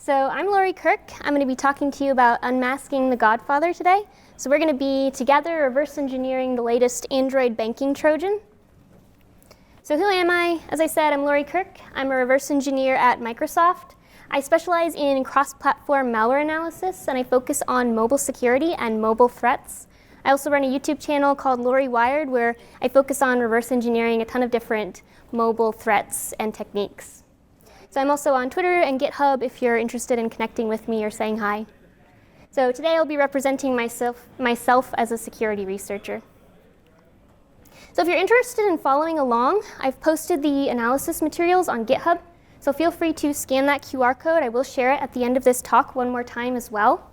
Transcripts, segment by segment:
So I'm Laurie Kirk. I'm going to be talking to you about unmasking the Godfather today. So we're going to be together reverse engineering the latest Android banking Trojan. So who am I? As I said, I'm Laurie Kirk. I'm a reverse engineer at Microsoft. I specialize in cross-platform malware analysis, and I focus on mobile security and mobile threats. I also run a YouTube channel called laurieWIRED, where I focus on reverse engineering a ton of different mobile threats and techniques. So I'm also on Twitter and GitHub if you're interested in connecting with me or saying hi. So today I'll be representing myself as a security researcher. So if you're interested in following along, I've posted the analysis materials on GitHub. So feel free to scan that QR code. I will share it at the end of this talk one more time as well.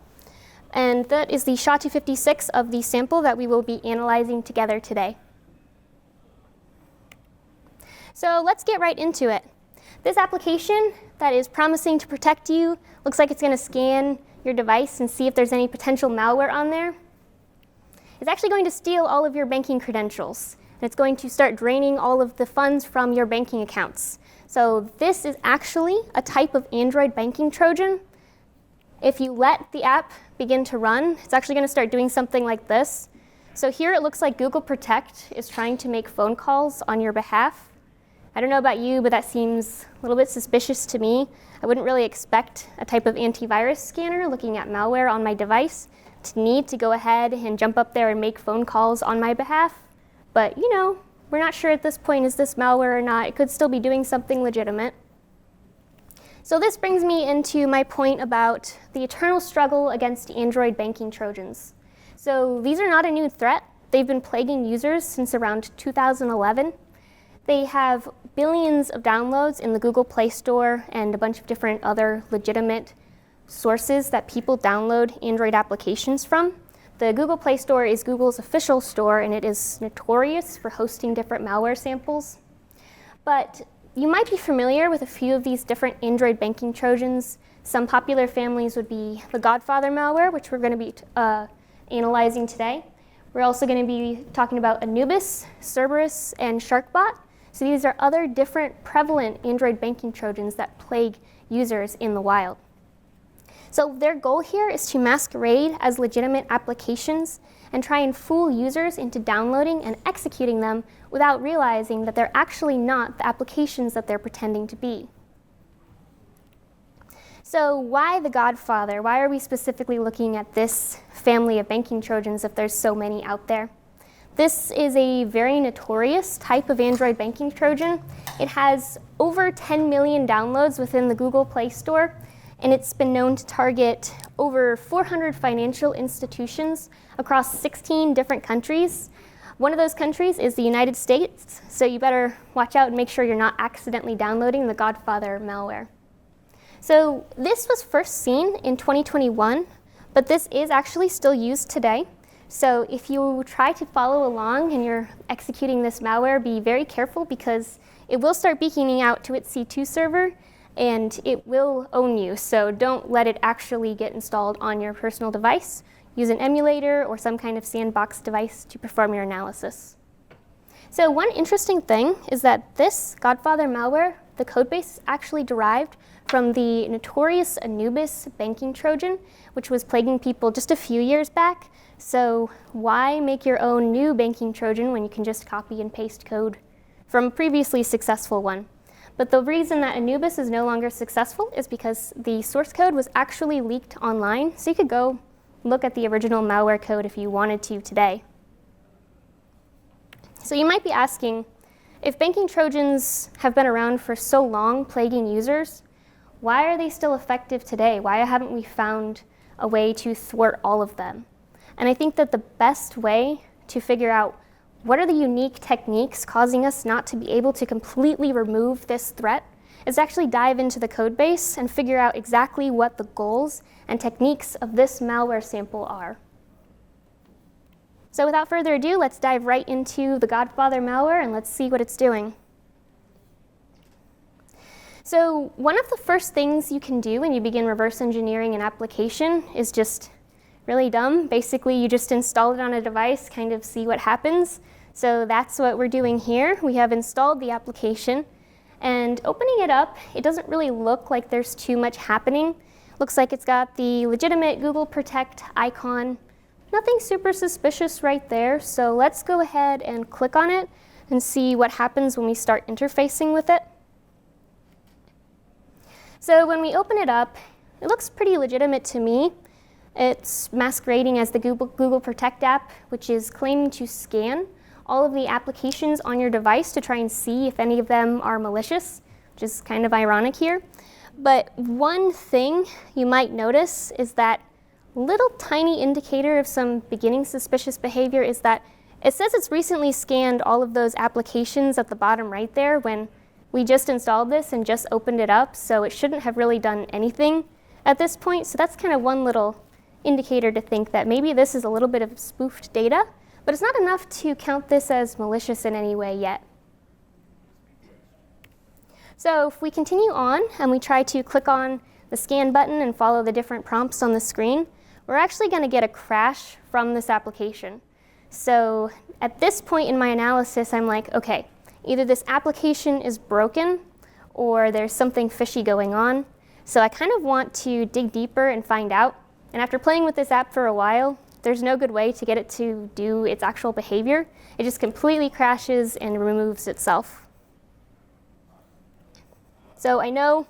And that is the SHA-256 of the sample that we will be analyzing together today. So let's get right into it. This application that is promising to protect you looks like it's going to scan your device and see if there's any potential malware on there. It's actually going to steal all of your banking credentials, and it's going to start draining all of the funds from your banking accounts. So this is actually a type of Android banking Trojan. If you let the app begin to run, it's actually going to start doing something like this. So here it looks like Google Protect is trying to make phone calls on your behalf. I don't know about you, but that seems a little bit suspicious to me. I wouldn't really expect a type of antivirus scanner looking at malware on my device to need to go ahead and jump up there and make phone calls on my behalf. But, you know, we're not sure at this point, is this malware or not? It could still be doing something legitimate. So this brings me into my point about the eternal struggle against Android banking Trojans. So these are not a new threat. They've been plaguing users since around 2011. They have billions of downloads in the Google Play Store and a bunch of different other legitimate sources that people download Android applications from. The Google Play Store is Google's official store, and it is notorious for hosting different malware samples. But you might be familiar with a few of these different Android banking Trojans. Some popular families would be the Godfather malware, which we're going to be analyzing today. We're also going to be talking about Anubis, Cerberus, and Sharkbot. So these are other different prevalent Android banking Trojans that plague users in the wild. So their goal here is to masquerade as legitimate applications and try and fool users into downloading and executing them without realizing that they're actually not the applications that they're pretending to be. So why the Godfather? Why are we specifically looking at this family of banking Trojans if there's so many out there? This is a very notorious type of Android banking Trojan. It has over 10 million downloads within the Google Play Store, and it's been known to target over 400 financial institutions across 16 different countries. One of those countries is the United States, so you better watch out and make sure you're not accidentally downloading the Godfather malware. So this was first seen in 2021, but this is actually still used today. So if you try to follow along and you're executing this malware, be very careful because it will start beaconing out to its C2 server and it will own you. So don't let it actually get installed on your personal device. Use an emulator or some kind of sandbox device to perform your analysis. So one interesting thing is that this Godfather malware, the codebase is actually derived from the notorious Anubis banking Trojan, which was plaguing people just a few years back. So why make your own new banking Trojan when you can just copy and paste code from a previously successful one? But the reason that Anubis is no longer successful is because the source code was actually leaked online, so you could go look at the original malware code if you wanted to today. So you might be asking, if banking Trojans have been around for so long plaguing users, why are they still effective today? Why haven't we found a way to thwart all of them? And I think that the best way to figure out what are the unique techniques causing us not to be able to completely remove this threat is actually dive into the code base and figure out exactly what the goals and techniques of this malware sample are. So without further ado, let's dive right into the Godfather malware and let's see what it's doing. So one of the first things you can do when you begin reverse engineering an application is just really dumb. Basically, you just install it on a device, kind of see what happens. So that's what we're doing here. We have installed the application, and opening it up, it doesn't really look like there's too much happening. Looks like it's got the legitimate Google Protect icon. Nothing super suspicious right there, so let's go ahead and click on it and see what happens when we start interfacing with it. So when we open it up, it looks pretty legitimate to me. It's masquerading as the Google Protect app, which is claiming to scan all of the applications on your device to try and see if any of them are malicious, which is kind of ironic here. But one thing you might notice is that little tiny indicator of some beginning suspicious behavior is that it says it's recently scanned all of those applications at the bottom right there when we just installed this and just opened it up, so it shouldn't have really done anything at this point. So that's kind of one little indicator to think that maybe this is a little bit of spoofed data, but it's not enough to count this as malicious in any way yet. So if we continue on and we try to click on the scan button and follow the different prompts on the screen, we're actually going to get a crash from this application. So at this point in my analysis, I'm like, okay, either this application is broken or there's something fishy going on. So I kind of want to dig deeper and find out. And after playing with this app for a while, there's no good way to get it to do its actual behavior. It just completely crashes and removes itself. So I know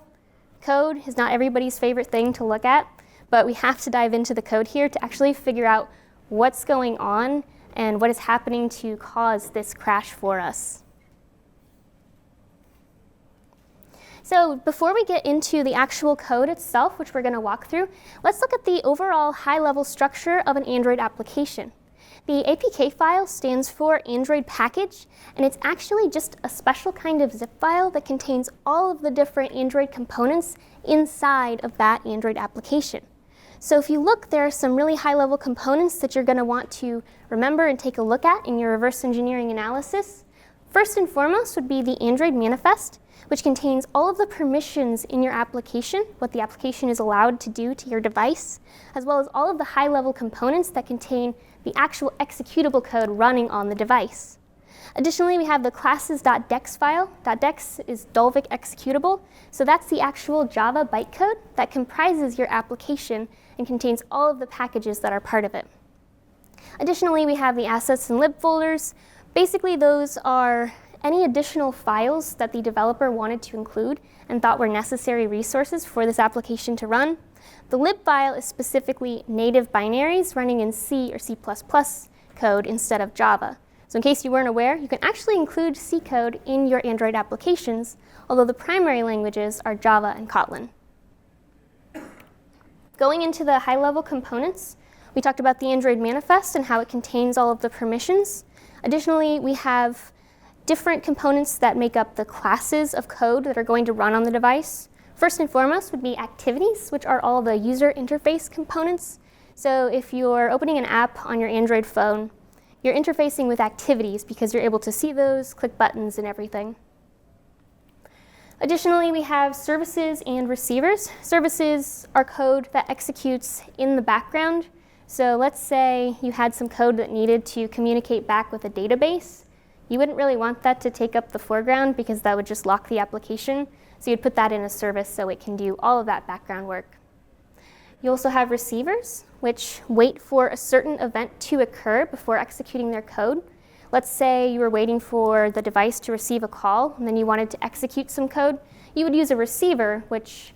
code is not everybody's favorite thing to look at, but we have to dive into the code here to actually figure out what's going on and what is happening to cause this crash for us. So before we get into the actual code itself, which we're going to walk through, let's look at the overall high-level structure of an Android application. The APK file stands for Android Package, and it's actually just a special kind of zip file that contains all of the different Android components inside of that Android application. So if you look, there are some really high-level components that you're going to want to remember and take a look at in your reverse engineering analysis. First and foremost would be the Android manifest, which contains all of the permissions in your application, what the application is allowed to do to your device, as well as all of the high-level components that contain the actual executable code running on the device. Additionally, we have the classes.dex file. .dex is Dalvik executable, so that's the actual Java bytecode that comprises your application and contains all of the packages that are part of it. Additionally, we have the assets and lib folders. Basically, those are any additional files that the developer wanted to include and thought were necessary resources for this application to run. The lib file is specifically native binaries running in C or C++ code instead of Java. So in case you weren't aware, you can actually include C code in your Android applications, although the primary languages are Java and Kotlin. Going into the high-level components, we talked about the Android manifest and how it contains all of the permissions. Additionally, we have different components that make up the classes of code that are going to run on the device. First and foremost would be activities, which are all the user interface components. So if you're opening an app on your Android phone, you're interfacing with activities because you're able to see those, click buttons, and everything. Additionally, we have services and receivers. Services are code that executes in the background. So let's say you had some code that needed to communicate back with a database. You wouldn't really want that to take up the foreground because that would just lock the application. So you'd put that in a service so it can do all of that background work. You also have receivers, which wait for a certain event to occur before executing their code. Let's say you were waiting for the device to receive a call, and then you wanted to execute some code. You would use a receiver, which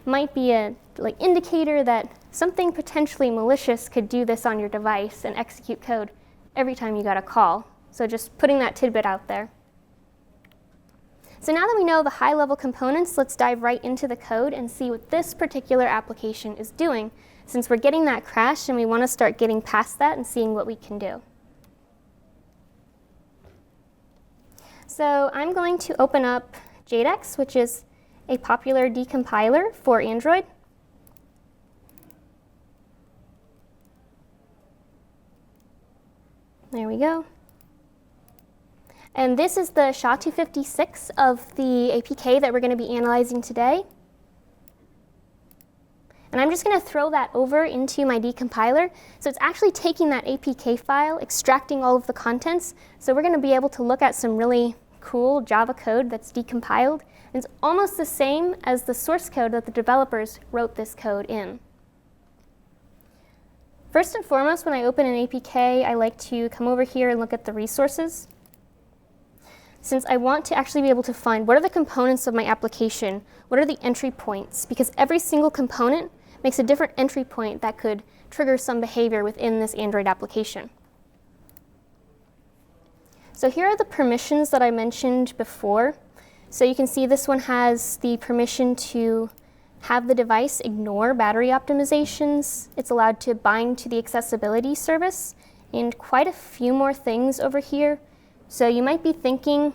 might be an indicator that something potentially malicious could do this on your device and execute code every time you got a call. So just putting that tidbit out there. So now that we know the high-level components, let's dive right into the code and see what this particular application is doing, since we're getting that crash and we want to start getting past that and seeing what we can do. So I'm going to open up JDEX, which is a popular decompiler for Android. There we go. And this is the SHA-256 of the APK that we're going to be analyzing today. And I'm just going to throw that over into my decompiler. So it's actually taking that APK file, extracting all of the contents. So we're going to be able to look at some really cool Java code that's decompiled It's almost the same as the source code that the developers wrote this code in. First and foremost, when I open an APK, I like to come over here and look at the resources. Since I want to actually be able to find what are the components of my application, what are the entry points, because every single component makes a different entry point that could trigger some behavior within this Android application. So here are the permissions that I mentioned before. So you can see this one has the permission to have the device ignore battery optimizations. It's allowed to bind to the accessibility service, and quite a few more things over here. So you might be thinking,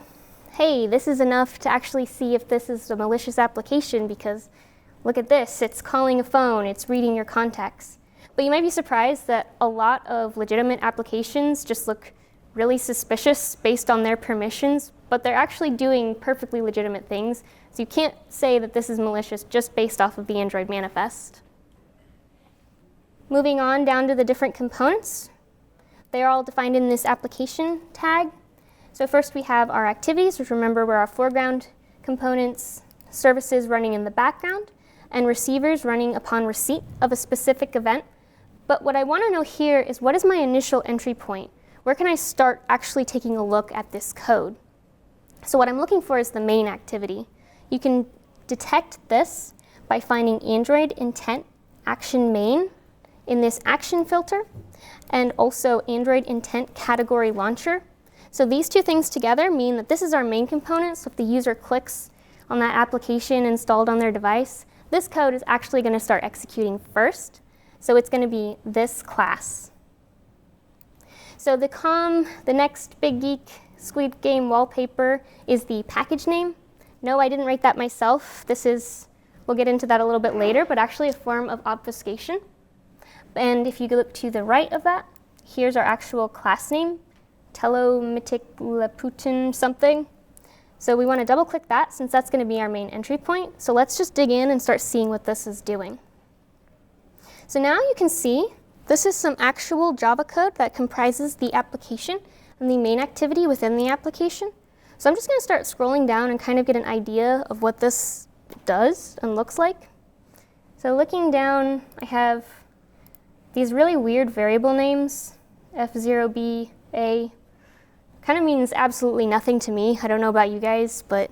hey, this is enough to actually see if this is a malicious application, because look at this, it's calling a phone, it's reading your contacts. But you might be surprised that a lot of legitimate applications just look really suspicious based on their permissions, but they're actually doing perfectly legitimate things. So you can't say that this is malicious just based off of the Android manifest. Moving on down to the different components. They are all defined in this application tag. So first we have our activities, which remember were our foreground components, services running in the background, and receivers running upon receipt of a specific event. But what I want to know here is, what is my initial entry point? Where can I start actually taking a look at this code? So what I'm looking for is the main activity. You can detect this by finding Android intent action main in this action filter, and also Android intent category launcher. So these two things together mean that this is our main component. So if the user clicks on that application installed on their device, this code is actually going to start executing first. So it's going to be this class. So the next big geek Squid Game wallpaper is the package name. No, I didn't write that myself. This is, we'll get into that a little bit later, but actually a form of obfuscation. And if you look to the right of that, here's our actual class name, Telomitikleputin something. So we want to double click that since that's going to be our main entry point. So let's just dig in and start seeing what this is doing. So now you can see this is some actual Java code that comprises the application and the main activity within the application. So I'm just going to start scrolling down and kind of get an idea of what this does and looks like. So looking down, I have these really weird variable names, F0BA. Kind of means absolutely nothing to me. I don't know about you guys, but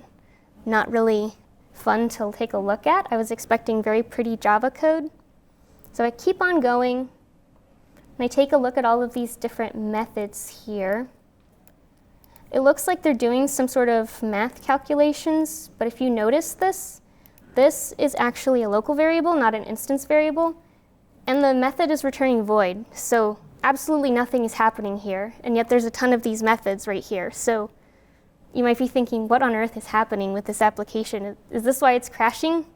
not really fun to take a look at. I was expecting very pretty Java code. So I keep on going, and I take a look at all of these different methods here. It looks like they're doing some sort of math calculations, but if you notice this is actually a local variable, not an instance variable, and the method is returning void. So absolutely nothing is happening here, and yet there's a ton of these methods right here. So you might be thinking, what on earth is happening with this application? Is this why it's crashing?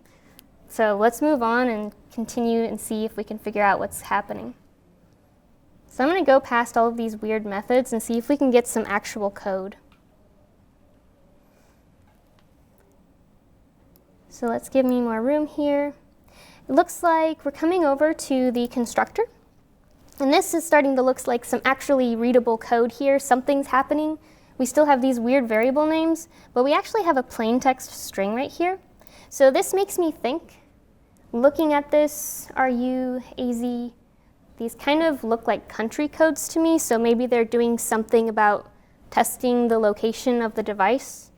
So let's move on and continue and see if we can figure out what's happening. So I'm going to go past all of these weird methods and see if we can get some actual code. So let's give me more room here. It looks like we're coming over to the constructor. And this is starting to look like some actually readable code here. Something's happening. We still have these weird variable names, but we actually have a plain text string right here. So this makes me think, looking at this, RU, AZ, these kind of look like country codes to me, so maybe they're doing something about testing the location of the device.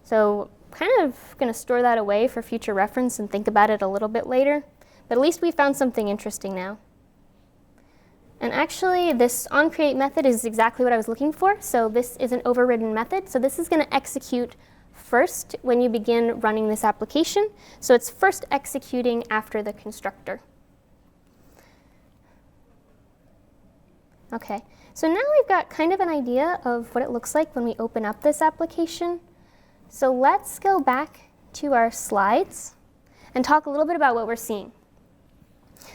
So kind of going to store that away for future reference and think about it a little bit later, but at least we found something interesting now. And actually, this onCreate method is exactly what I was looking for. So this is an overridden method. So this is going to execute first when you begin running this application. So it's first executing after the constructor. OK, so now we've got kind of an idea of what it looks like when we open up this application. So let's go back to our slides and talk a little bit about what we're seeing.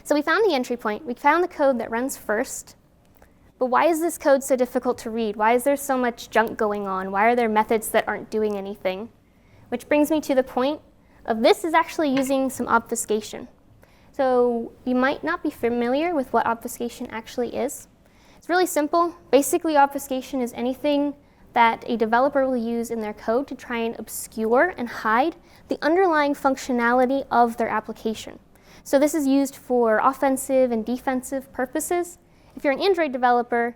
So we found the entry point. We found the code that runs first. But why is this code so difficult to read? Why is there so much junk going on? Why are there methods that aren't doing anything? Which brings me to the point of this is actually using some obfuscation. So you might not be familiar with what obfuscation actually is. It's really simple. Basically, obfuscation is anything that a developer will use in their code to try and obscure and hide the underlying functionality of their application. So this is used for offensive and defensive purposes. If you're an Android developer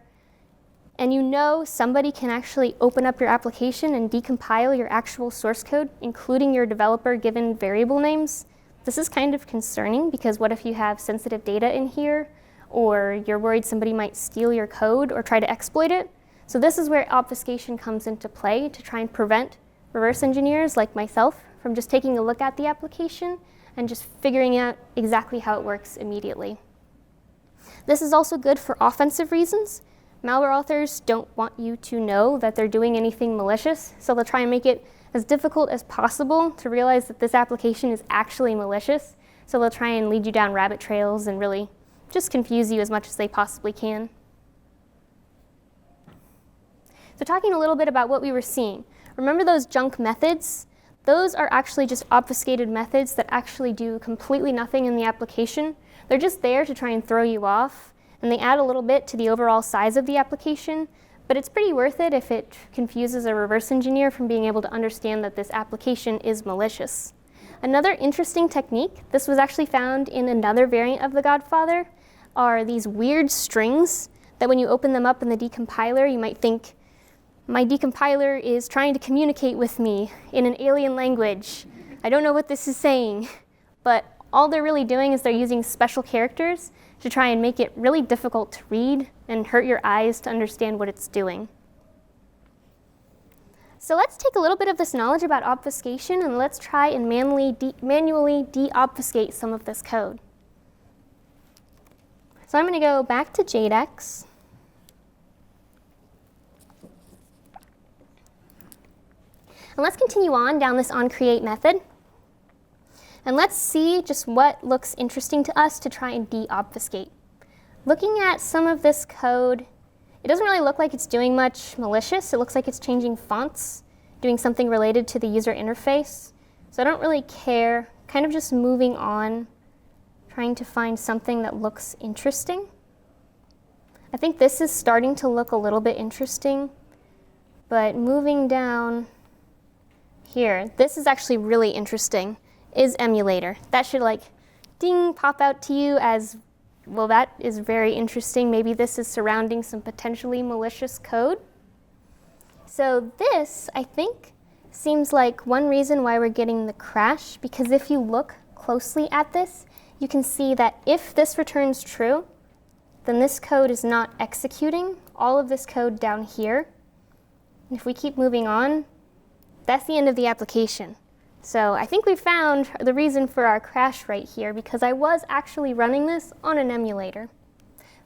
and you know somebody can actually open up your application and decompile your actual source code, including your developer-given variable names, this is kind of concerning, because what if you have sensitive data in here, or you're worried somebody might steal your code or try to exploit it? So this is where obfuscation comes into play, to try and prevent reverse engineers like myself from just taking a look at the application and just figuring out exactly how it works immediately. This is also good for offensive reasons. Malware authors don't want you to know that they're doing anything malicious, so they'll try and make it as difficult as possible to realize that this application is actually malicious. So they'll try and lead you down rabbit trails and really just confuse you as much as they possibly can. So talking a little bit about what we were seeing. Remember those junk methods? Those are actually just obfuscated methods that actually do completely nothing in the application. They're just there to try and throw you off, and they add a little bit to the overall size of the application, but it's pretty worth it if it confuses a reverse engineer from being able to understand that this application is malicious. Another interesting technique, this was actually found in another variant of the Godfather, are these weird strings that when you open them up in the decompiler, you might think, my decompiler is trying to communicate with me in an alien language. I don't know what this is saying, but all they're really doing is they're using special characters to try and make it really difficult to read and hurt your eyes to understand what it's doing. So let's take a little bit of this knowledge about obfuscation and let's try and manually de-obfuscate some of this code. So I'm going to go back to JDEX. And let's continue on down this onCreate method. And let's see just what looks interesting to us to try and de-obfuscate. Looking at some of this code, it doesn't really look like it's doing much malicious. It looks like it's changing fonts, doing something related to the user interface. So I don't really care, kind of just moving on, trying to find something that looks interesting. I think this is starting to look a little bit interesting, but moving down here, this is actually really interesting, is emulator. That should like ding pop out to you as, well, that is very interesting. Maybe this is surrounding some potentially malicious code. So this, I think, seems like one reason why we're getting the crash, because if you look closely at this, you can see that if this returns true, then this code is not executing. All of this code down here, and if we keep moving on, that's the end of the application. So I think we found the reason for our crash right here, because I was actually running this on an emulator.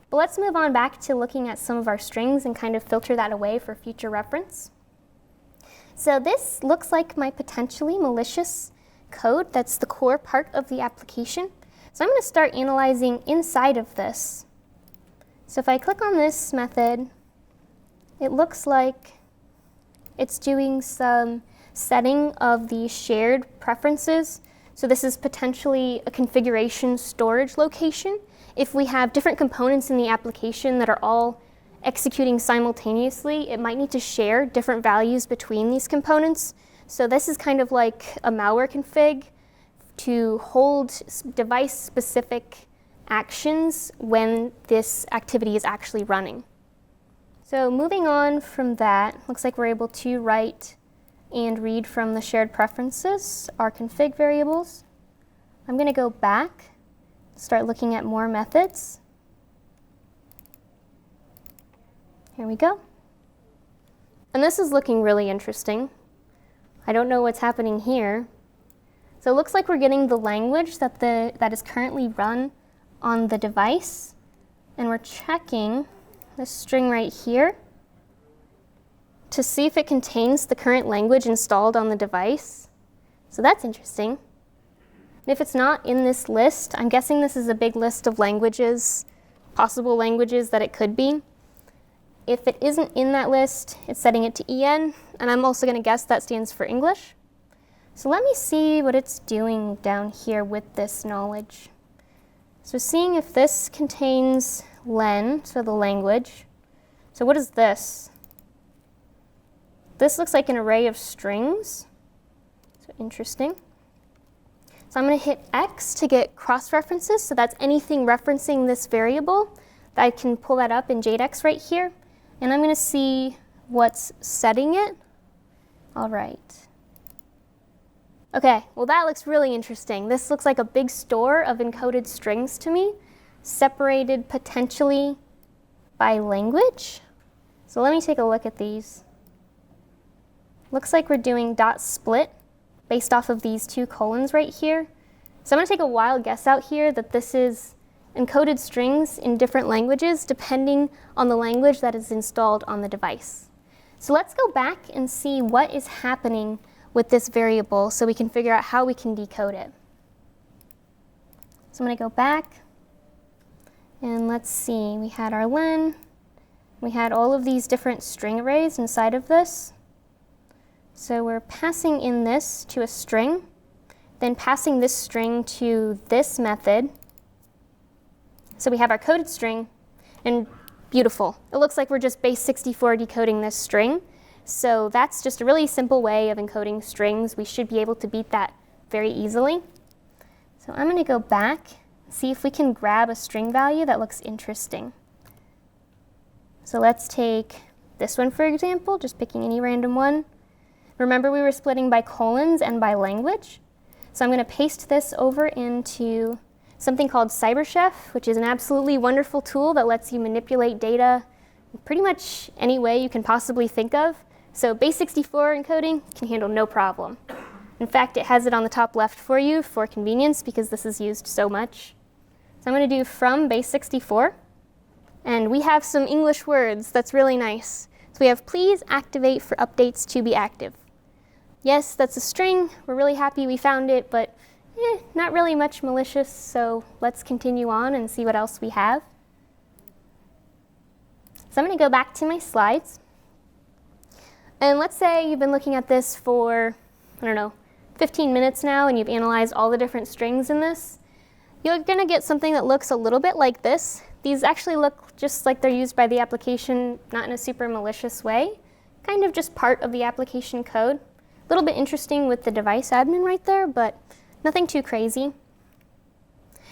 But let's move on back to looking at some of our strings and kind of filter that away for future reference. So this looks like my potentially malicious code. That's the core part of the application. So I'm going to start analyzing inside of this. So if I click on this method, it looks like it's doing some setting of the shared preferences. So this is potentially a configuration storage location. If we have different components in the application that are all executing simultaneously, it might need to share different values between these components. So this is kind of like a malware config to hold device-specific actions when this activity is actually running. So moving on from that, looks like we're able to write and read from the shared preferences, our config variables. I'm going to go back, start looking at more methods. Here we go. And this is looking really interesting. I don't know what's happening here. So it looks like we're getting the language that is currently run on the device, and we're checking this string right here to see if it contains the current language installed on the device. So that's interesting. And if it's not in this list, I'm guessing this is a big list of languages, possible languages that it could be. If it isn't in that list, it's setting it to EN, and I'm also going to guess that stands for English. So let me see what it's doing down here with this knowledge. So seeing if this contains len, so the language. So what is this? this looks like an array of strings. So interesting. So I'm going to hit X to get cross-references. So that's anything referencing this variable. I can pull that up in JADEX right here. And I'm going to see what's setting it. All right. OK, well, that looks really interesting. This looks like a big store of encoded strings to me, separated potentially by language. So let me take a look at these. Looks like we're doing dot split based off of these two colons right here. So I'm going to take a wild guess out here that this is encoded strings in different languages depending on the language that is installed on the device. So let's go back and see what is happening with this variable so we can figure out how we can decode it. So I'm going to go back and let's see. We had our len. We had all of these different string arrays inside of this. So we're passing in this to a string, then passing this string to this method. So we have our coded string, and beautiful. It looks like we're just base64 decoding this string. So that's just a really simple way of encoding strings. We should be able to beat that very easily. So I'm going to go back, see if we can grab a string value that looks interesting. So let's take this one, for example, just picking any random one. Remember, we were splitting by colons and by language. So I'm going to paste this over into something called CyberChef, which is an absolutely wonderful tool that lets you manipulate data in pretty much any way you can possibly think of. So base64 encoding can handle no problem. In fact, it has it on the top left for you for convenience because this is used so much. So I'm going to do from base64. And we have some English words that's really nice. So we have please activate for updates to be active. Yes, that's a string. We're really happy we found it, but not really much malicious. So let's continue on and see what else we have. So I'm going to go back to my slides. And let's say you've been looking at this for, 15 minutes now, and you've analyzed all the different strings in this. You're going to get something that looks a little bit like this. These actually look just like they're used by the application, not in a super malicious way, kind of just part of the application code. A little bit interesting with the device admin right there, but nothing too crazy.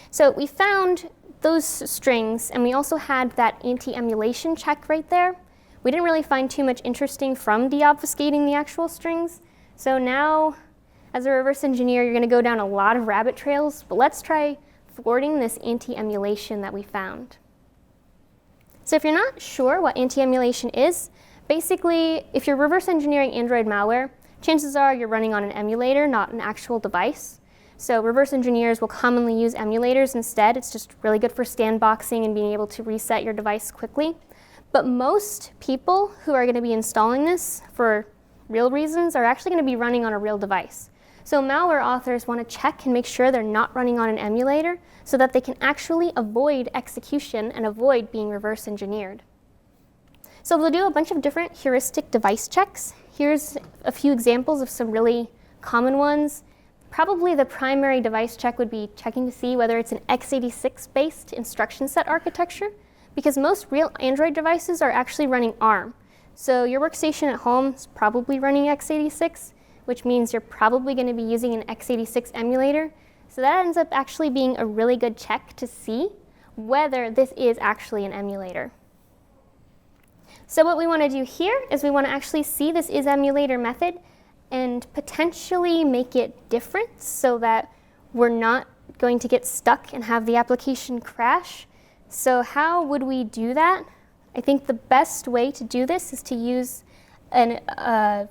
So we found those strings, and we also had that anti-emulation check right there. We didn't really find too much interesting from deobfuscating the actual strings. So now, as a reverse engineer, you're going to go down a lot of rabbit trails, but let's try thwarting this anti-emulation that we found. So if you're not sure what anti-emulation is, basically, if you're reverse engineering Android malware, chances are you're running on an emulator, not an actual device. So reverse engineers will commonly use emulators instead. It's just really good for sandboxing and being able to reset your device quickly. But most people who are going to be installing this for real reasons are actually going to be running on a real device. So malware authors want to check and make sure they're not running on an emulator so that they can actually avoid execution and avoid being reverse engineered. So they'll do a bunch of different heuristic device checks. Here's a few examples of some really common ones. Probably the primary device check would be checking to see whether it's an x86-based instruction set architecture, because most real Android devices are actually running ARM. So your workstation at home is probably running x86, which means you're probably going to be using an x86 emulator. So that ends up actually being a really good check to see whether this is actually an emulator. So what we want to do here is we want to actually see this is_emulator method and potentially make it different so that we're not going to get stuck and have the application crash. So how would we do that? I think the best way to do this is to use a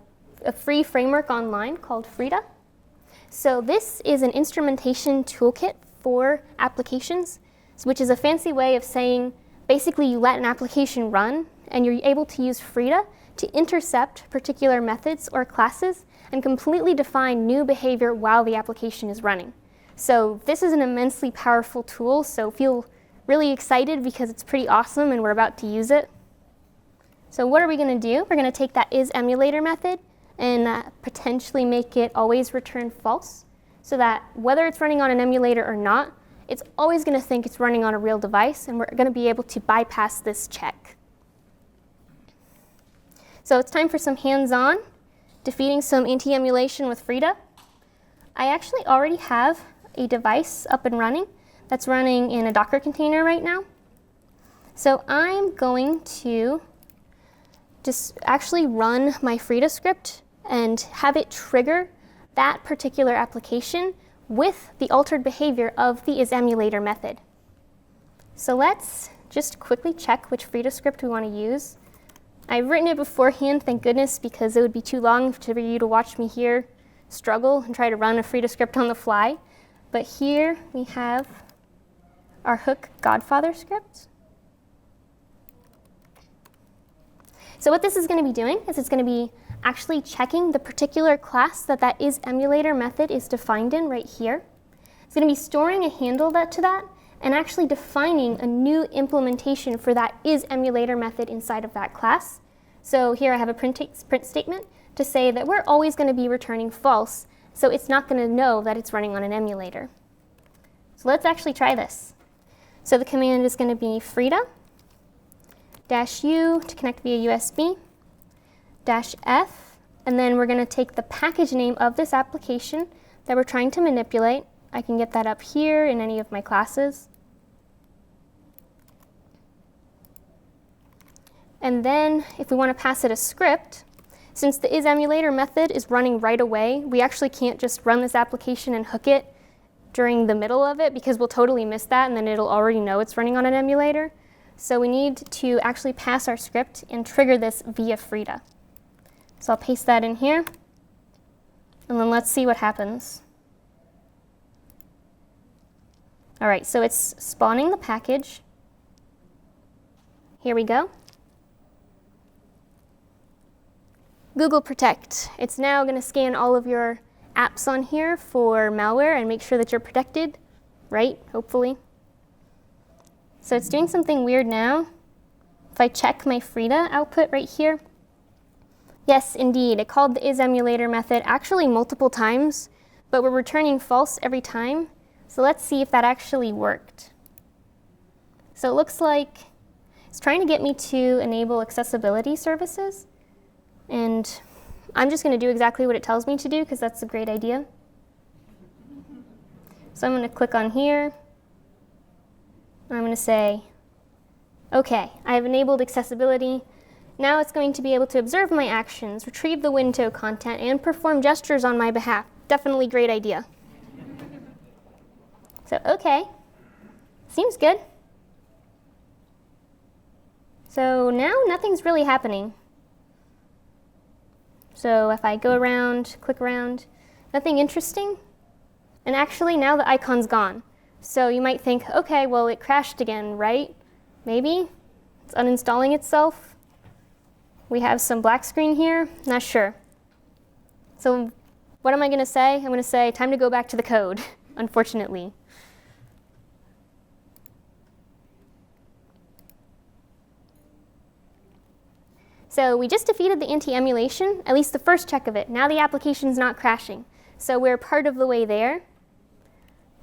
free framework online called Frida. So this is an instrumentation toolkit for applications, which is a fancy way of saying basically you let an application run and you're able to use Frida to intercept particular methods or classes and completely define new behavior while the application is running. So this is an immensely powerful tool, so feel really excited because it's pretty awesome and we're about to use it. So what are we going to do? We're going to take that is_emulator method and potentially make it always return false, so that whether it's running on an emulator or not, it's always going to think it's running on a real device, and we're going to be able to bypass this check. So it's time for some hands-on, defeating some anti-emulation with Frida. I actually already have a device up and running that's running in a Docker container right now. So I'm going to just actually run my Frida script and have it trigger that particular application with the altered behavior of the isEmulator method. So let's just quickly check which Frida script we want to use. I've written it beforehand, thank goodness, because it would be too long for you to watch me here struggle and try to run a Frida script on the fly. But here we have our hook Godfather script. So what this is going to be doing is it's going to be actually checking the particular class that isEmulator method is defined in right here. It's going to be storing a handle to that and actually defining a new implementation for that isEmulator method inside of that class. So here I have a print statement to say that we're always going to be returning false, so it's not going to know that it's running on an emulator. So let's actually try this. So the command is going to be Frida -u to connect via USB, -f, and then we're going to take the package name of this application that we're trying to manipulate. I can get that up here in any of my classes. And then if we want to pass it a script, since the isEmulator method is running right away, we actually can't just run this application and hook it during the middle of it because we'll totally miss that and then it'll already know it's running on an emulator. So we need to actually pass our script and trigger this via Frida. So I'll paste that in here, and then let's see what happens. All right, so it's spawning the package. Here we go. Google Protect. It's now going to scan all of your apps on here for malware and make sure that you're protected, right? Hopefully. So it's doing something weird now. If I check my Frida output right here, yes, indeed, it called the isEmulator method actually multiple times, but we're returning false every time. So let's see if that actually worked. So it looks like it's trying to get me to enable accessibility services. And I'm just going to do exactly what it tells me to do because that's a great idea. So I'm going to click on here. I'm going to say, OK, I've enabled accessibility. Now it's going to be able to observe my actions, retrieve the window content, and perform gestures on my behalf. Definitely great idea. So OK, seems good. So now nothing's really happening. So if I go around, click around, nothing interesting. And actually now the icon's gone. So you might think, OK, well, it crashed again, right? Maybe. It's uninstalling itself. We have some black screen here. Not sure. So what am I going to say? I'm going to say, time to go back to the code, unfortunately. So we just defeated the anti-emulation, at least the first check of it. Now the application's not crashing. So we're part of the way there.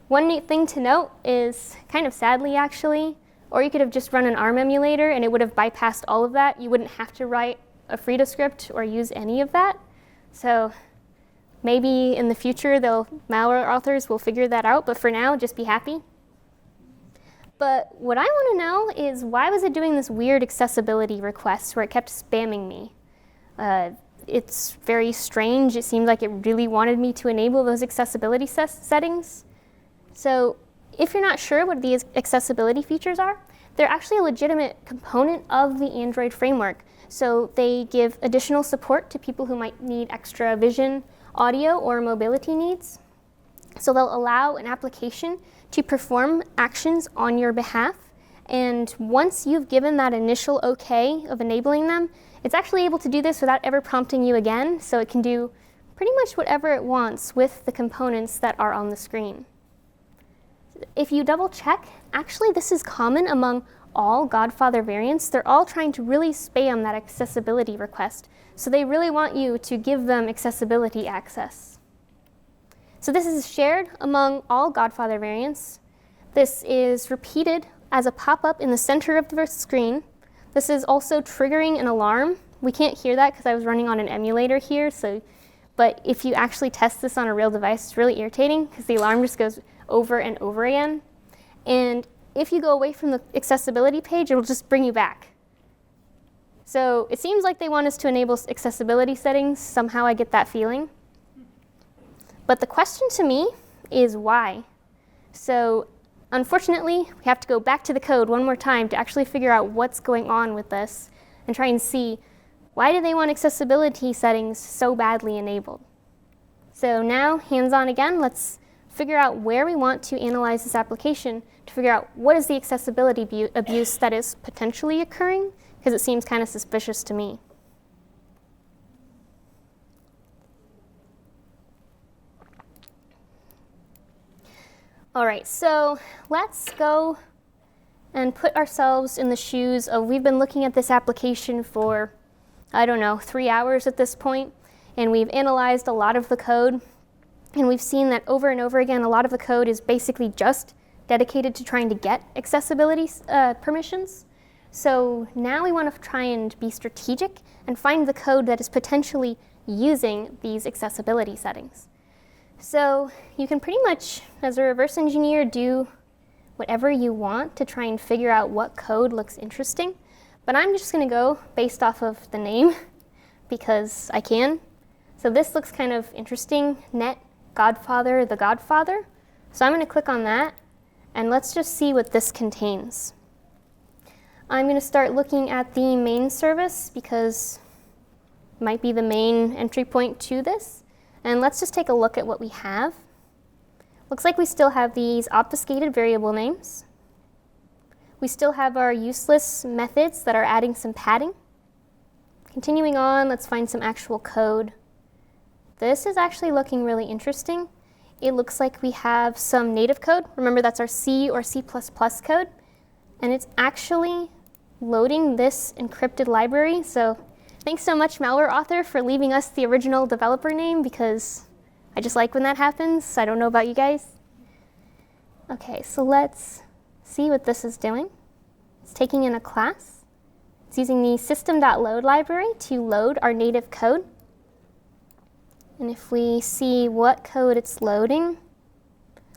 One neat thing to note is, kind of sadly actually, or you could have just run an ARM emulator and it would have bypassed all of that. You wouldn't have to write a Frida script or use any of that. So maybe in the future, malware authors will figure that out. But for now, just be happy. But what I want to know is why was it doing this weird accessibility request where it kept spamming me? It's very strange. It seemed like it really wanted me to enable those accessibility settings. So if you're not sure what these accessibility features are, they're actually a legitimate component of the Android framework. So they give additional support to people who might need extra vision, audio, or mobility needs. So they'll allow an application to perform actions on your behalf. And once you've given that initial OK of enabling them, it's actually able to do this without ever prompting you again. So it can do pretty much whatever it wants with the components that are on the screen. If you double check, actually this is common among all Godfather variants. They're all trying to really spam that accessibility request. So they really want you to give them accessibility access. So this is shared among all Godfather variants. This is repeated as a pop-up in the center of the screen. This is also triggering an alarm We can't hear that because I was running on an emulator here, but if you actually test this on a real device, it's really irritating because the alarm just goes over and over again. And if you go away from the accessibility page, it will just bring you back. So it seems like they want us to enable accessibility settings. Somehow I get that feeling. But the question to me is why? So unfortunately, we have to go back to the code one more time to actually figure out what's going on with this and try and see why do they want accessibility settings so badly enabled. So now, hands-on again, let's figure out where we want to analyze this application to figure out what is the accessibility abuse that is potentially occurring, because it seems kind of suspicious to me. All right, so let's go and put ourselves in the shoes of, we've been looking at this application for, I don't know, 3 hours at this point, and we've analyzed a lot of the code, and we've seen that over and over again, a lot of the code is basically just dedicated to trying to get accessibility permissions. So now we want to try and be strategic and find the code that is potentially using these accessibility settings. So you can pretty much, as a reverse engineer, do whatever you want to try and figure out what code looks interesting. But I'm just going to go based off of the name because I can. So this looks kind of interesting. Net Godfather, the Godfather. So I'm going to click on that, and let's just see what this contains. I'm going to start looking at the main service because it might be the main entry point to this. And let's just take a look at what we have. Looks like we still have these obfuscated variable names. We still have our useless methods that are adding some padding. Continuing on, let's find some actual code. This is actually looking really interesting. It looks like we have some native code. Remember, that's our C or C++ code. And it's actually loading this encrypted library. So thanks so much, malware author, for leaving us the original developer name, because I just like when that happens. I don't know about you guys. OK, so let's see what this is doing. It's taking in a class. It's using the system.load library to load our native code. And if we see what code it's loading,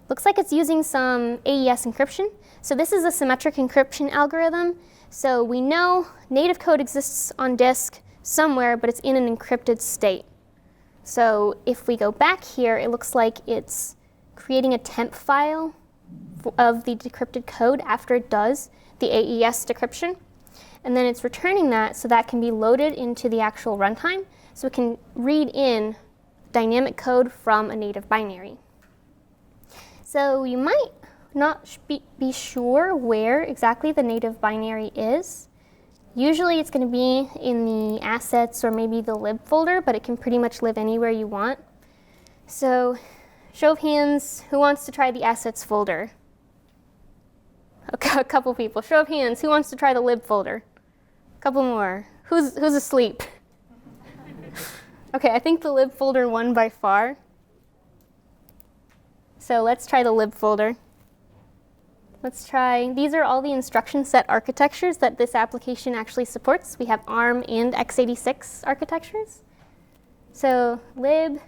looks like it's using some AES encryption. So this is a symmetric encryption algorithm. So we know native code exists on disk somewhere, but it's in an encrypted state. So if we go back here, it looks like it's creating a temp file of the decrypted code after it does the AES decryption. And then it's returning that so that can be loaded into the actual runtime, so it can read in dynamic code from a native binary. So you might not be sure where exactly the native binary is. Usually it's going to be in the assets or maybe the lib folder, but it can pretty much live anywhere you want. So show of hands, who wants to try the assets folder? A couple people. Show of hands, who wants to try the lib folder? A couple more. Who's asleep? OK, I think the lib folder won by far. So let's try the lib folder. Let's try, these are all the instruction set architectures that this application actually supports. We have ARM and x86 architectures. So lib,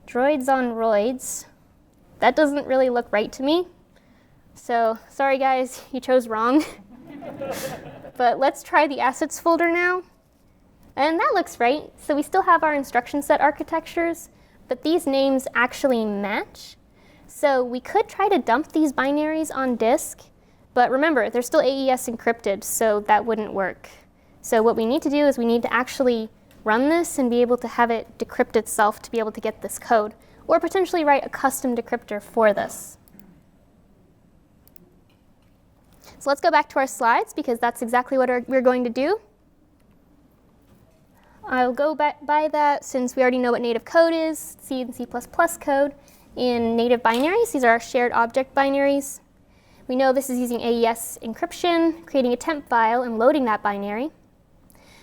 droids on roids. That doesn't really look right to me. So sorry guys, you chose wrong. But let's try the assets folder now. And that looks right. So we still have our instruction set architectures, but these names actually match. So we could try to dump these binaries on disk, but remember, they're still AES encrypted, so that wouldn't work. So what we need to do is we need to actually run this and be able to have it decrypt itself to be able to get this code, or potentially write a custom decryptor for this. So let's go back to our slides, because that's exactly what we're going to do. I'll go by that since we already know what native code is, C and C++ code. In native binaries, these are our shared object binaries. We know this is using AES encryption, creating a temp file, and loading that binary.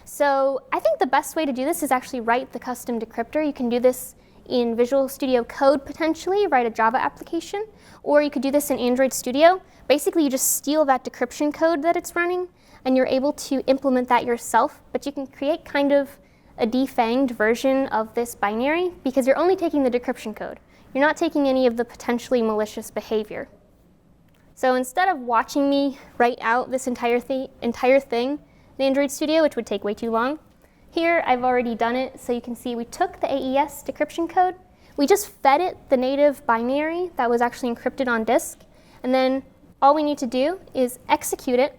So I think the best way to do this is actually write the custom decryptor. You can do this in Visual Studio Code potentially, write a Java application, or you could do this in Android Studio. Basically, you just steal that decryption code that it's running, and you're able to implement that yourself, but you can create kind of a defanged version of this binary because you're only taking the decryption code. You're not taking any of the potentially malicious behavior. So instead of watching me write out this entire thing in Android Studio, which would take way too long, here I've already done it. So you can see we took the AES decryption code, we just fed it the native binary that was actually encrypted on disk, and then all we need to do is execute it,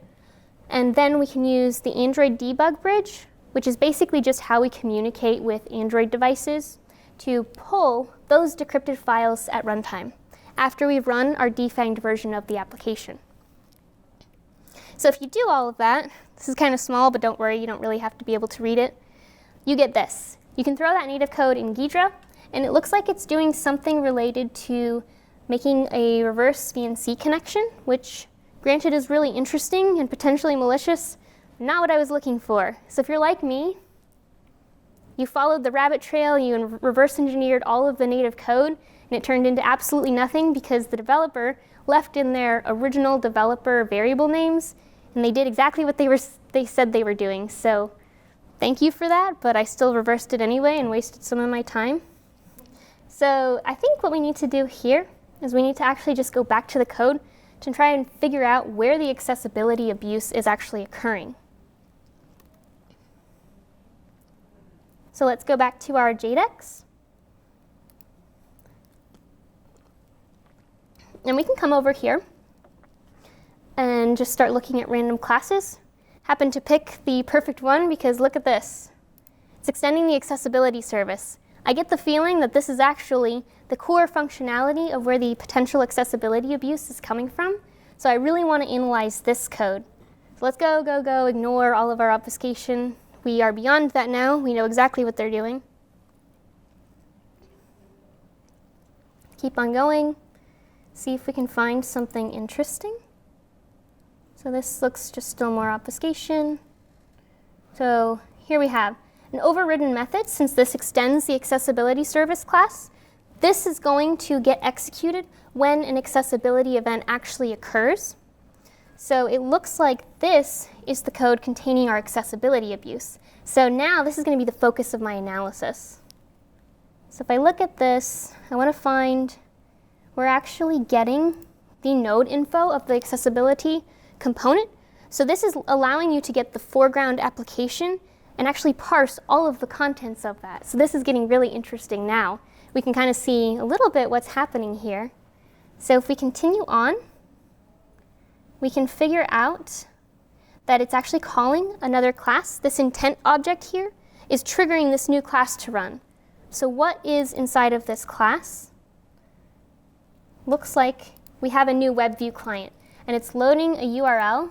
and then we can use the Android debug bridge, which is basically just how we communicate with Android devices, to pull those decrypted files at runtime after we've run our defanged version of the application. So if you do all of that, this is kind of small, but don't worry, you don't really have to be able to read it. You get this. You can throw that native code in Ghidra, and it looks like it's doing something related to making a reverse VNC connection, which granted is really interesting and potentially malicious, not what I was looking for. So if you're like me, you followed the rabbit trail, you reverse engineered all of the native code, and it turned into absolutely nothing because the developer left in their original developer variable names, and they did exactly what they said they were doing. So thank you for that, but I still reversed it anyway and wasted some of my time. So I think what we need to do here is we need to actually just go back to the code to try and figure out where the accessibility abuse is actually occurring. So let's go back to our JDEX. And we can come over here and just start looking at random classes. Happen to pick the perfect one because look at this. It's extending the accessibility service. I get the feeling that this is actually the core functionality of where the potential accessibility abuse is coming from. So I really want to analyze this code. So let's go, ignore all of our obfuscation. We are beyond that now. We know exactly what they're doing. Keep on going. See if we can find something interesting. So this looks just still more obfuscation. So here we have an overridden method. Since this extends the accessibility service class, this is going to get executed when an accessibility event actually occurs. So it looks like this is the code containing our accessibility abuse. So now this is going to be the focus of my analysis. So if I look at this, I want to find we're actually getting the node info of the accessibility component. So this is allowing you to get the foreground application and actually parse all of the contents of that. So this is getting really interesting now. We can kind of see a little bit what's happening here. So if we continue on, we can figure out that it's actually calling another class. This intent object here is triggering this new class to run. So what is inside of this class? Looks like we have a new web view client, and it's loading a URL,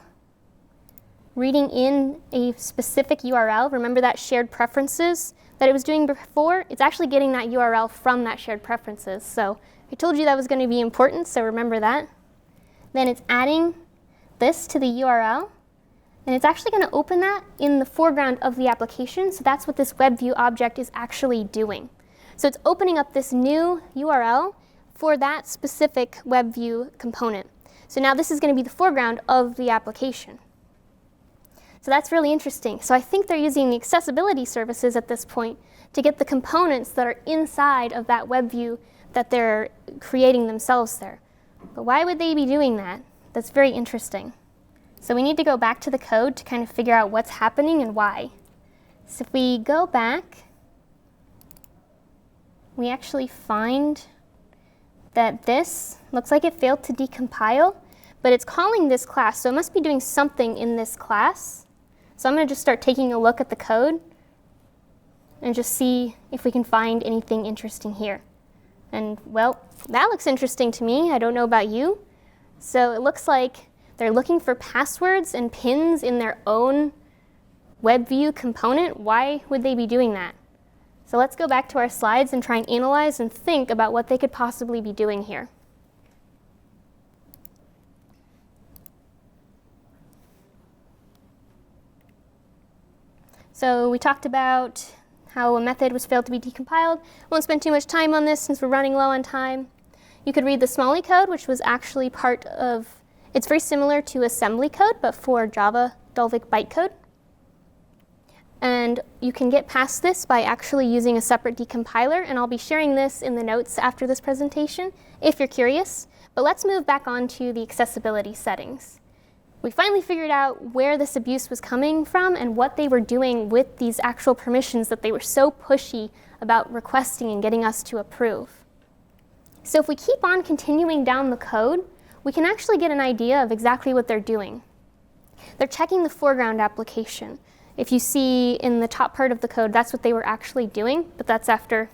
reading in a specific URL. Remember that shared preferences that it was doing before? It's actually getting that URL from that shared preferences. So I told you that was going to be important, so remember that. Then it's adding this to the URL, and it's actually going to open that in the foreground of the application. So that's what this web view object is actually doing. So it's opening up this new URL for that specific web view component. So now this is going to be the foreground of the application. So that's really interesting. So I think they're using the accessibility services at this point to get the components that are inside of that web view that they're creating themselves there. But why would they be doing that? That's very interesting. So we need to go back to the code to kind of figure out what's happening and why. So if we go back, we actually find that this looks like it failed to decompile, but it's calling this class, so it must be doing something in this class. So I'm going to just start taking a look at the code and just see if we can find anything interesting here. And well, that looks interesting to me. I don't know about you. So it looks like they're looking for passwords and pins in their own web view component. Why would they be doing that? So let's go back to our slides and try and analyze and think about what they could possibly be doing here. So we talked about how a method was failed to be decompiled. Won't spend too much time on this since we're running low on time. You could read the Smalley code, which was actually part of, it's very similar to assembly code, but for Java Dalvik bytecode. And you can get past this by actually using a separate decompiler, and I'll be sharing this in the notes after this presentation if you're curious. But let's move back on to the accessibility settings. We finally figured out where this abuse was coming from and what they were doing with these actual permissions that they were so pushy about requesting and getting us to approve. So if we keep on continuing down the code, we can actually get an idea of exactly what they're doing. They're checking the foreground application. If you see in the top part of the code, that's what they were actually doing, but that's after,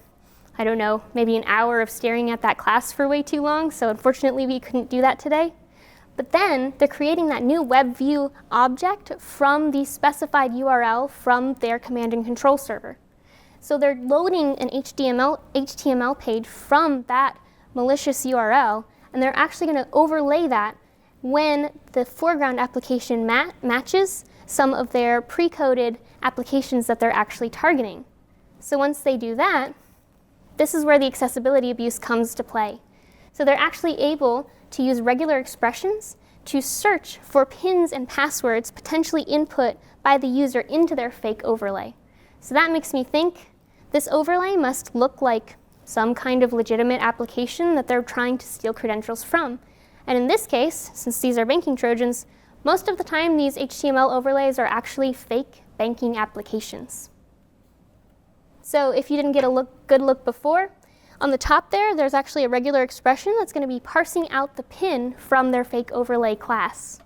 I don't know, maybe an hour of staring at that class for way too long, so unfortunately we couldn't do that today. But then they're creating that new web view object from the specified URL from their command and control server. So they're loading an HTML page from that malicious URL, and they're actually going to overlay that when the foreground application matches some of their pre-coded applications that they're actually targeting. So once they do that, this is where the accessibility abuse comes to play. So they're actually able to use regular expressions to search for pins and passwords potentially input by the user into their fake overlay. So that makes me think this overlay must look like some kind of legitimate application that they're trying to steal credentials from. And in this case, since these are banking trojans, most of the time these HTML overlays are actually fake banking applications. So if you didn't get a good look before, on the top there's actually a regular expression that's going to be parsing out the pin from their fake overlay class.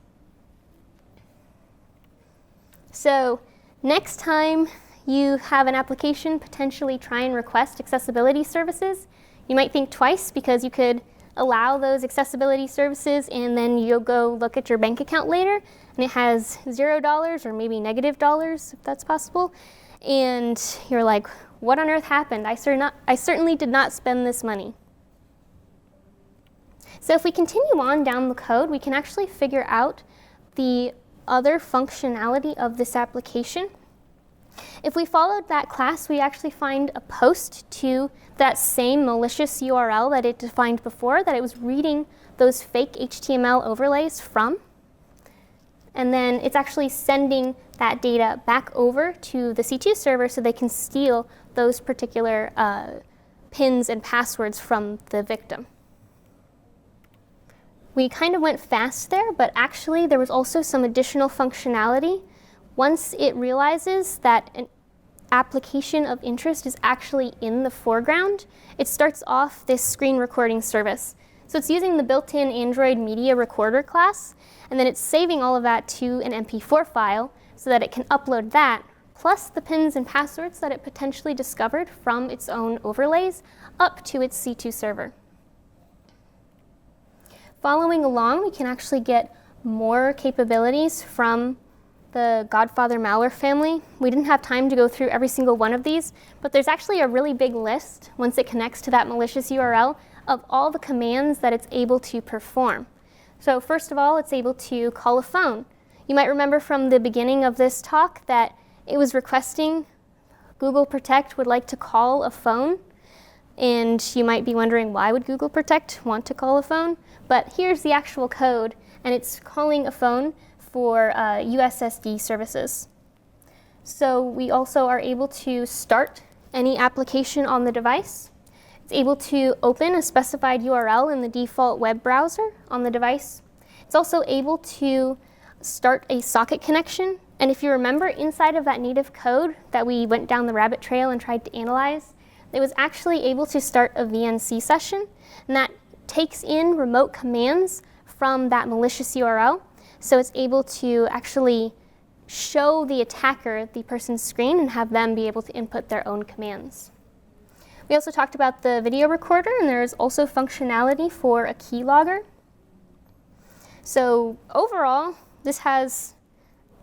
So next time you have an application potentially try and request accessibility services, you might think twice, because you could allow those accessibility services and then you'll go look at your bank account later and it has $0 or maybe -$, if that's possible. And you're like, what on earth happened? I certainly did not spend this money. So if we continue on down the code, we can actually figure out the other functionality of this application. If we followed that class, we actually find a post to that same malicious URL that it defined before, that it was reading those fake HTML overlays from. And then it's actually sending that data back over to the C2 server so they can steal those particular pins and passwords from the victim. We kind of went fast there, but actually there was also some additional functionality. Once it realizes that an application of interest is actually in the foreground, it starts off this screen recording service. So it's using the built-in Android Media Recorder class, and then it's saving all of that to an MP4 file so that it can upload that, plus the pins and passwords that it potentially discovered from its own overlays, up to its C2 server. Following along, we can actually get more capabilities from the Godfather malware family. We didn't have time to go through every single one of these, but there's actually a really big list, once it connects to that malicious URL, of all the commands that it's able to perform. So first of all, it's able to call a phone. You might remember from the beginning of this talk that it was requesting Google Protect would like to call a phone. And you might be wondering, why would Google Protect want to call a phone? But here's the actual code, and it's calling a phone for USSD services. So we also are able to start any application on the device. It's able to open a specified URL in the default web browser on the device. It's also able to start a socket connection. And if you remember, inside of that native code that we went down the rabbit trail and tried to analyze, it was actually able to start a VNC session, and that takes in remote commands from that malicious URL. So it's able to actually show the attacker the person's screen and have them be able to input their own commands. We also talked about the video recorder, and there is also functionality for a keylogger. So overall, this has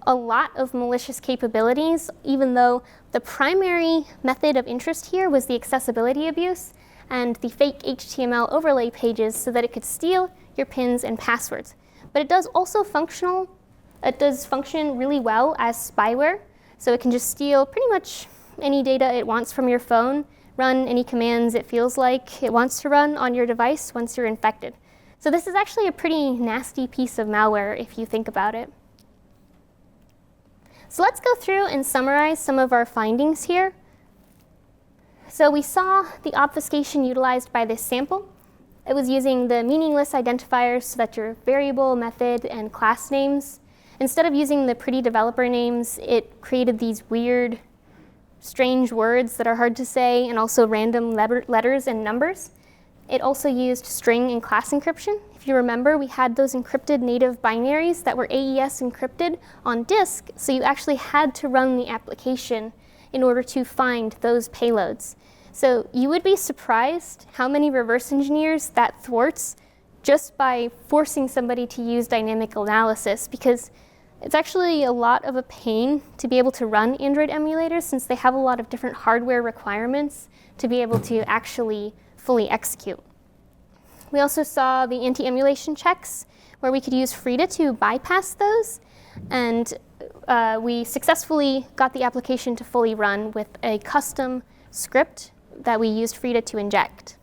a lot of malicious capabilities, even though the primary method of interest here was the accessibility abuse and the fake HTML overlay pages so that it could steal your pins and passwords. But it does function really well as spyware, so it can just steal pretty much any data it wants from your phone, run any commands it feels like it wants to run on your device once you're infected. So this is actually a pretty nasty piece of malware if you think about it. So let's go through and summarize some of our findings here. So we saw the obfuscation utilized by this sample. It was using the meaningless identifiers, so that's your variable, method, and class names. Instead of using the pretty developer names, it created these weird, strange words that are hard to say, and also random letters and numbers. It also used string and class encryption. If you remember, we had those encrypted native binaries that were AES encrypted on disk, so you actually had to run the application in order to find those payloads. So you would be surprised how many reverse engineers that thwarts just by forcing somebody to use dynamic analysis, because it's actually a lot of a pain to be able to run Android emulators since they have a lot of different hardware requirements to be able to actually fully execute. We also saw the anti-emulation checks where we could use Frida to bypass those, and we successfully got the application to fully run with a custom script that we used Frida to inject.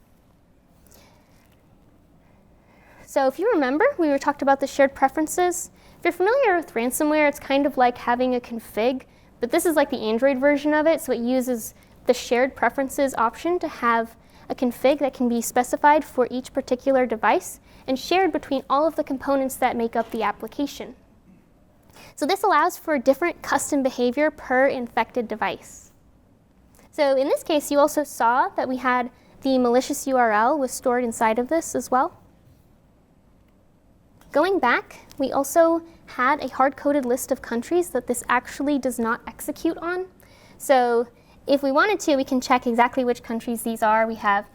So if you remember, we talked about the shared preferences. If you're familiar with ransomware, it's kind of like having a config, but this is like the Android version of it, so it uses the shared preferences option to have a config that can be specified for each particular device and shared between all of the components that make up the application. So this allows for different custom behavior per infected device. So in this case, you also saw that we had the malicious URL was stored inside of this as well. Going back, we also had a hard-coded list of countries that this actually does not execute on. So if we wanted to, we can check exactly which countries these are. We have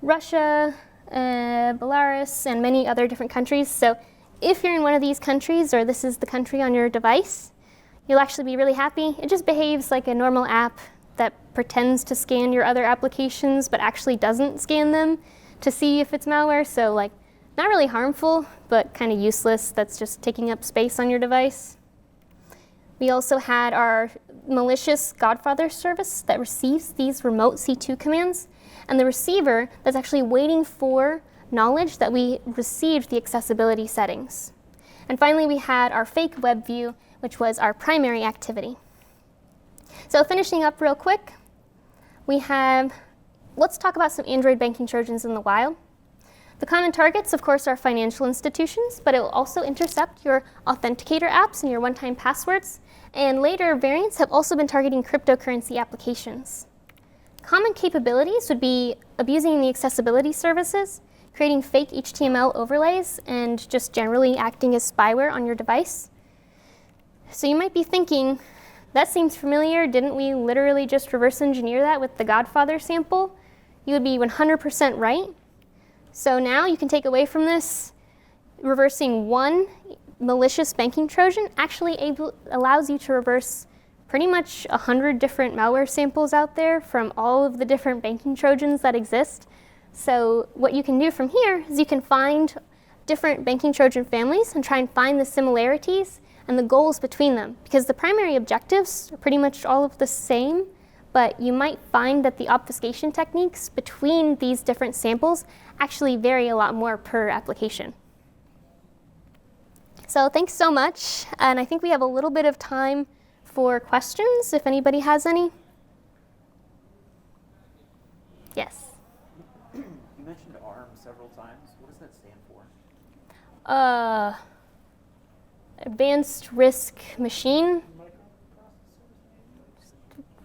Russia, Belarus, and many other different countries. So if you're in one of these countries, or this is the country on your device, you'll actually be really happy. It just behaves like a normal app that pretends to scan your other applications, but actually doesn't scan them to see if it's malware. So like, not really harmful, but kind of useless. That's just taking up space on your device. We also had our malicious Godfather service that receives these remote C2 commands, and the receiver that's actually waiting for knowledge that we received the accessibility settings. And finally, we had our fake web view, which was our primary activity. So finishing up real quick, let's talk about some Android banking trojans in the wild. The common targets, of course, are financial institutions, but it will also intercept your authenticator apps and your one-time passwords. And later, variants have also been targeting cryptocurrency applications. Common capabilities would be abusing the accessibility services, creating fake HTML overlays, and just generally acting as spyware on your device. So you might be thinking, that seems familiar. Didn't we literally just reverse engineer that with the Godfather sample? You would be 100% right. So now you can take away from this, reversing one malicious banking Trojan actually allows you to reverse pretty much 100 different malware samples out there from all of the different banking Trojans that exist. So what you can do from here is you can find different banking Trojan families and try and find the similarities and the goals between them, because the primary objectives are pretty much all of the same, but you might find that the obfuscation techniques between these different samples actually vary a lot more per application. So thanks so much, and I think we have a little bit of time for questions, if anybody has any. Yes? You mentioned ARM several times. What does that stand for? Advanced Risk Machine.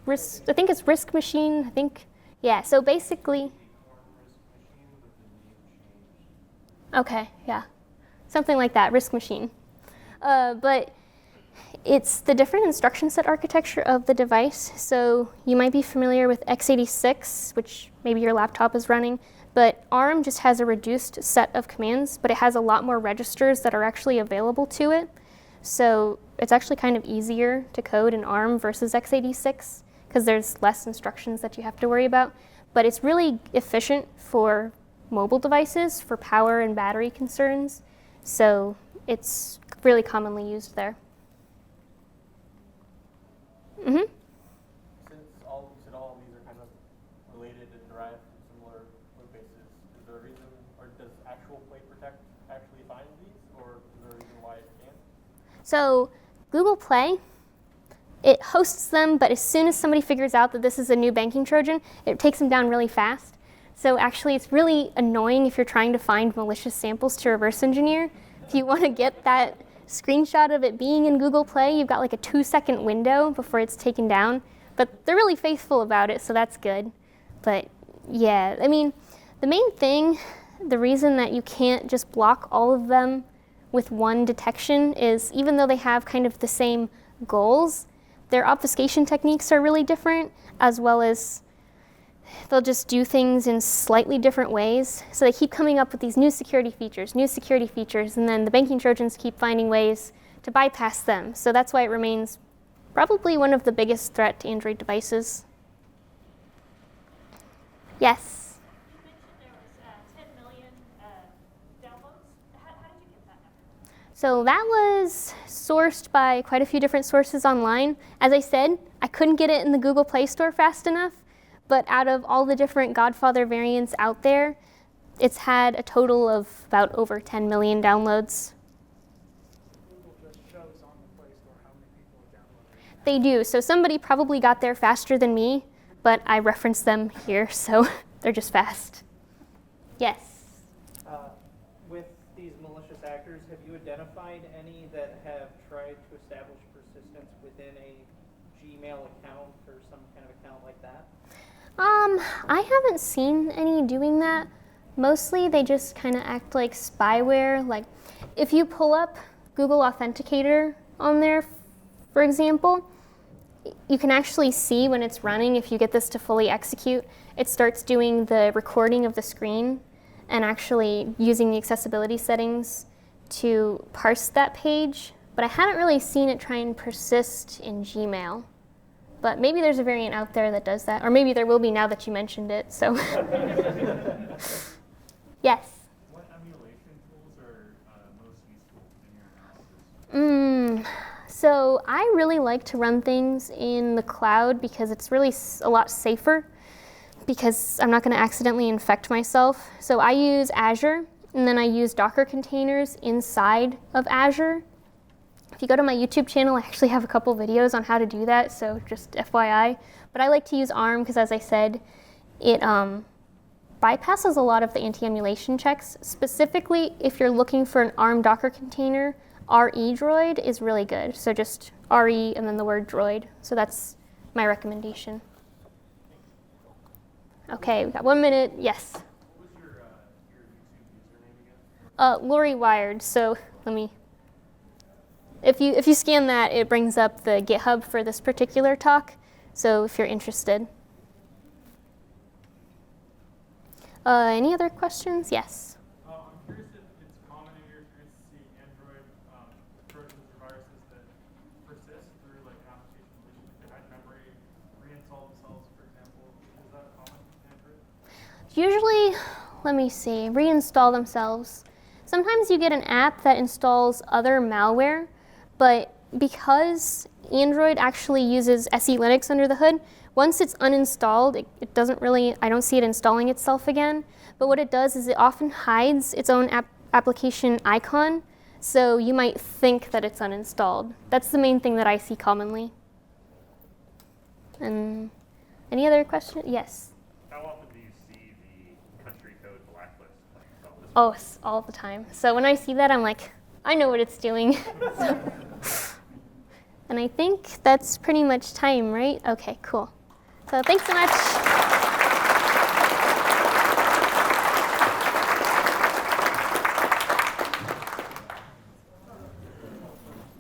I think it's Risk Machine, I think. Yeah, so basically. Okay, yeah. Something like that, Risk Machine. But it's the different instruction set architecture of the device. So you might be familiar with x86, which maybe your laptop is running, but ARM just has a reduced set of commands, but it has a lot more registers that are actually available to it. So it's actually kind of easier to code in ARM versus x86 because there's less instructions that you have to worry about. But it's really efficient for mobile devices, for power and battery concerns. So it's really commonly used there. Mm-hmm. Since all of these are kind of related and derived from similar code bases, is there a reason, or does actual play protect actually find these, or is there a reason why it can't? So Google Play it hosts them, but as soon as somebody figures out that this is a new banking Trojan, it takes them down really fast. So actually, it's really annoying if you're trying to find malicious samples to reverse engineer. If you want to get that screenshot of it being in Google Play, you've got like a 2-second window before it's taken down. But they're really faithful about it, so that's good. But yeah, I mean, the main thing, the reason that you can't just block all of them with one detection is even though they have kind of the same goals, their obfuscation techniques are really different, as well as they'll just do things in slightly different ways. So they keep coming up with these new security features, and then the banking Trojans keep finding ways to bypass them. So that's why it remains probably one of the biggest threat to Android devices. Yes? You mentioned there was 10 million downloads. How did you get that number? So that was sourced by quite a few different sources online. As I said, I couldn't get it in the Google Play Store fast enough, but out of all the different Godfather variants out there, it's had a total of about over 10 million downloads. Google just shows on the Play Store how many people are downloading it. They do, so somebody probably got there faster than me, but I referenced them here, so they're just fast. Yes? With these malicious actors, have you identified any that have tried to establish persistence within a Gmail account or some kind of account like that? I haven't seen any doing that. Mostly they just kind of act like spyware. Like if you pull up Google Authenticator on there, for example, you can actually see when it's running, if you get this to fully execute, it starts doing the recording of the screen and actually using the accessibility settings to parse that page. But I haven't really seen it try and persist in Gmail. But maybe there's a variant out there that does that. Or maybe there will be now that you mentioned it. So, yes? What emulation tools are most useful in your analysis? So I really like to run things in the cloud because it's really a lot safer because I'm not going to accidentally infect myself. So I use Azure, and then I use Docker containers inside of Azure. If you go to my YouTube channel, I actually have a couple videos on how to do that, so just FYI. But I like to use ARM because, as I said, it bypasses a lot of the anti-emulation checks. Specifically, if you're looking for an ARM Docker container, RE-Droid is really good. So just RE and then the word droid. So that's my recommendation. Okay, we got 1 minute. Yes? What was your YouTube username again? laurieWIRED. So let me. If you scan that, it brings up the GitHub for this particular talk. So if you're interested. Any other questions? Yes. I'm curious if it's common in your experience to see Android trojans or viruses that persist through like an application deletion, if they hide memory, reinstall themselves, for example. Is that common in Android? Usually, let me see, reinstall themselves. Sometimes you get an app that installs other malware, but because Android actually uses SE Linux under the hood, once it's uninstalled, it doesn't really, I don't see it installing itself again. But what it does is it often hides its own application icon, so you might think that it's uninstalled. That's the main thing that I see commonly. And any other questions? Yes? How often do you see the country code blacklist? Oh, all the time. So when I see that, I'm like, I know what it's doing. And I think that's pretty much time, right? Okay, cool. So thanks so much.